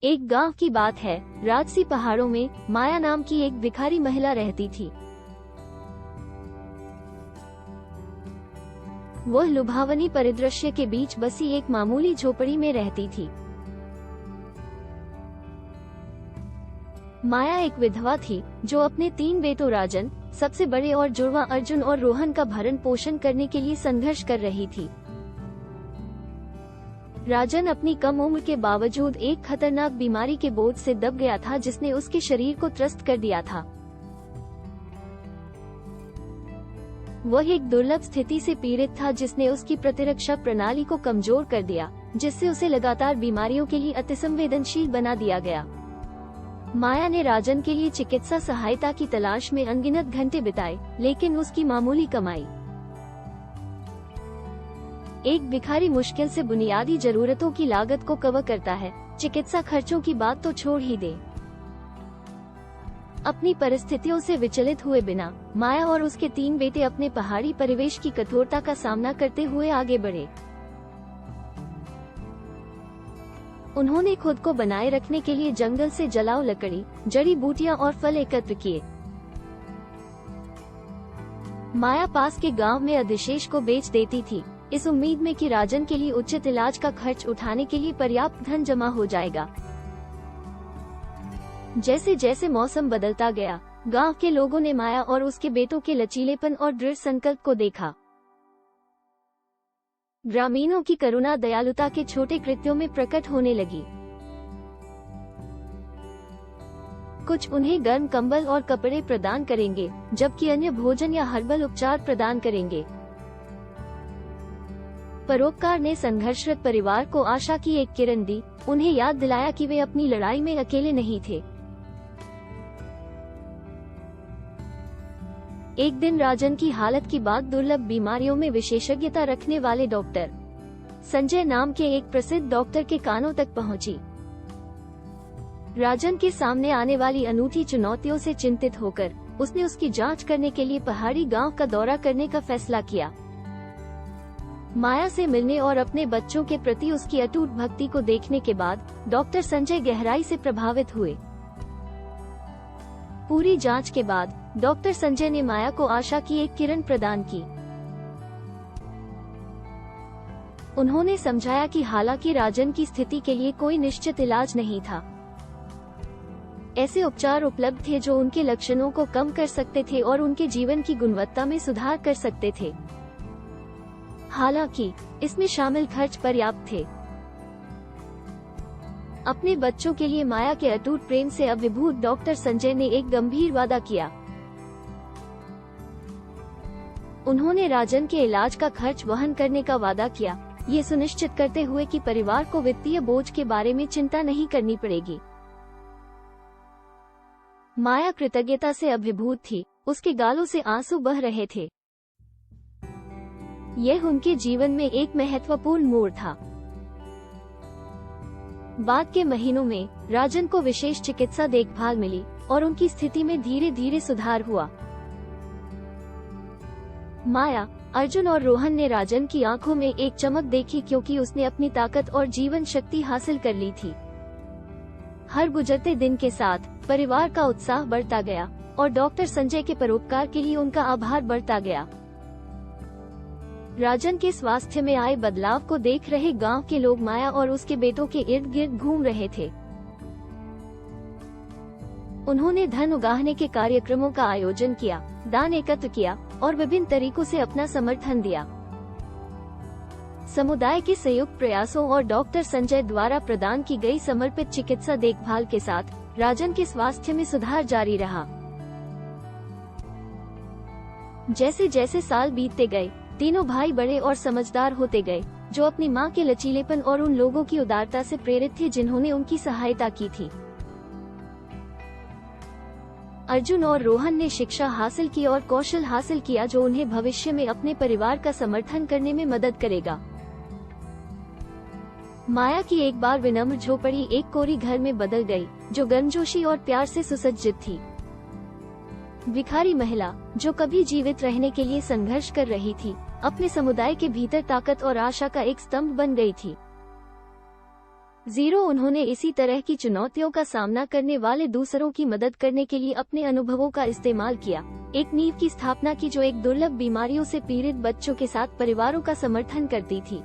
एक गांव की बात है। राजसी पहाड़ों में माया नाम की एक भिखारी महिला रहती थी। वह लुभावनी परिदृश्य के बीच बसी एक मामूली झोपड़ी में रहती थी। माया एक विधवा थी जो अपने 3 बेटों राजन, सबसे बड़े, और जुड़वा अर्जुन और रोहन का भरण पोषण करने के लिए संघर्ष कर रही थी। राजन अपनी कम उम्र के बावजूद एक खतरनाक बीमारी के बोझ से दब गया था जिसने उसके शरीर को त्रस्त कर दिया था। वह एक दुर्लभ स्थिति से पीड़ित था जिसने उसकी प्रतिरक्षा प्रणाली को कमजोर कर दिया, जिससे उसे लगातार बीमारियों के लिए अतिसंवेदनशील बना दिया गया। माया ने राजन के लिए चिकित्सा सहायता की तलाश में अनगिनत घंटे बिताए, लेकिन उसकी मामूली कमाई। एक भिखारी मुश्किल से बुनियादी जरूरतों की लागत को कवर करता है, चिकित्सा खर्चों की बात तो छोड़ ही दे। अपनी परिस्थितियों से विचलित हुए बिना माया और उसके 3 बेटे अपने पहाड़ी परिवेश की कठोरता का सामना करते हुए आगे बढ़े। उन्होंने खुद को बनाए रखने के लिए जंगल से जलाऊ लकड़ी, जड़ी बूटियां और फल एकत्र किए। माया पास के गांव में अधिशेष को बेच देती थी, इस उम्मीद में कि राजन के लिए उचित इलाज का खर्च उठाने के लिए पर्याप्त धन जमा हो जाएगा। जैसे जैसे मौसम बदलता गया, गांव के लोगों ने माया और उसके बेटों के लचीलेपन और दृढ़ संकल्प को देखा। ग्रामीणों की करुणा दयालुता के छोटे कृत्यों में प्रकट होने लगी। कुछ उन्हें गर्म कंबल और कपड़े प्रदान करेंगे, जबकि अन्य भोजन या हर्बल उपचार प्रदान करेंगे। परोपकार ने संघर्षरत परिवार को आशा की एक किरण दी, उन्हें याद दिलाया कि वे अपनी लड़ाई में अकेले नहीं थे। एक दिन राजन की हालत की बात दुर्लभ बीमारियों में विशेषज्ञता रखने वाले डॉक्टर संजय नाम के एक प्रसिद्ध डॉक्टर के कानों तक पहुंची। राजन के सामने आने वाली अनूठी चुनौतियों से चिंतित होकर उसने उसकी जांच करने के लिए पहाड़ी गांव का दौरा करने का फैसला किया। माया से मिलने और अपने बच्चों के प्रति उसकी अटूट भक्ति को देखने के बाद डॉक्टर संजय गहराई से प्रभावित हुए। पूरी जांच के बाद डॉक्टर संजय ने माया को आशा की एक किरण प्रदान की। उन्होंने समझाया कि हालांकि राजन की स्थिति के लिए कोई निश्चित इलाज नहीं था, ऐसे उपचार उपलब्ध थे जो उनके लक्षणों को कम कर सकते थे और उनके जीवन की गुणवत्ता में सुधार कर सकते थे। हालांकि इसमें शामिल खर्च पर्याप्त थे। अपने बच्चों के लिए माया के अटूट प्रेम से अभिभूत डॉक्टर संजय ने एक गंभीर वादा किया। उन्होंने राजन के इलाज का खर्च वहन करने का वादा किया, ये सुनिश्चित करते हुए कि परिवार को वित्तीय बोझ के बारे में चिंता नहीं करनी पड़ेगी। माया कृतज्ञता से अभिभूत थी, उसके गालों से आंसू बह रहे थे। यह उनके जीवन में एक महत्वपूर्ण मोड़ था। बाद के महीनों में राजन को विशेष चिकित्सा देखभाल मिली और उनकी स्थिति में धीरे धीरे सुधार हुआ। माया, अर्जुन और रोहन ने राजन की आंखों में एक चमक देखी क्योंकि उसने अपनी ताकत और जीवन शक्ति हासिल कर ली थी। हर गुजरते दिन के साथ परिवार का उत्साह बढ़ता गया और डॉक्टर संजय के परोपकार के लिए उनका आभार बढ़ता गया। राजन के स्वास्थ्य में आए बदलाव को देख रहे गांव के लोग माया और उसके बेटों के इर्द गिर्द घूम रहे थे। उन्होंने धन उगाहने के कार्यक्रमों का आयोजन किया, दान एकत्र किया और विभिन्न तरीकों से अपना समर्थन दिया। समुदाय के संयुक्त प्रयासों और डॉक्टर संजय द्वारा प्रदान की गई समर्पित चिकित्सा देखभाल के साथ राजन के स्वास्थ्य में सुधार जारी रहा। जैसे जैसे साल बीतते गए, तीनों भाई बड़े और समझदार होते गए, जो अपनी मां के लचीलेपन और उन लोगों की उदारता से प्रेरित थे जिन्होंने उनकी सहायता की थी। अर्जुन और रोहन ने शिक्षा हासिल की और कौशल हासिल किया जो उन्हें भविष्य में अपने परिवार का समर्थन करने में मदद करेगा। माया की एक बार विनम्र झोपड़ी एक कोरी घर में बदल गई, जो गर्मजोशी और प्यार से सुसज्जित थी। भिखारी महिला, जो कभी जीवित रहने के लिए संघर्ष कर रही थी, अपने समुदाय के भीतर ताकत और आशा का एक स्तंभ बन गई थी। जीरो उन्होंने इसी तरह की चुनौतियों का सामना करने वाले दूसरों की मदद करने के लिए अपने अनुभवों का इस्तेमाल किया, एक नींव की स्थापना की जो एक दुर्लभ बीमारियों से पीड़ित बच्चों के साथ परिवारों का समर्थन करती थी।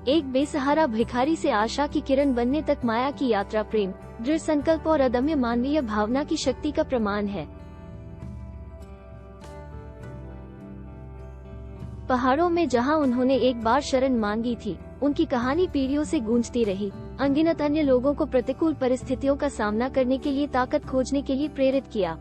एक बेसहारा भिखारी से आशा की किरण बनने तक माया की यात्रा प्रेम, दृढ़ संकल्प और अदम्य मानवीय भावना की शक्ति का प्रमाण है। पहाड़ों में जहां उन्होंने एक बार शरण मांगी थी, उनकी कहानी पीढ़ियों से गूंजती रही, अनगिनत अन्य लोगों को प्रतिकूल परिस्थितियों का सामना करने के लिए ताकत खोजने के लिए प्रेरित किया।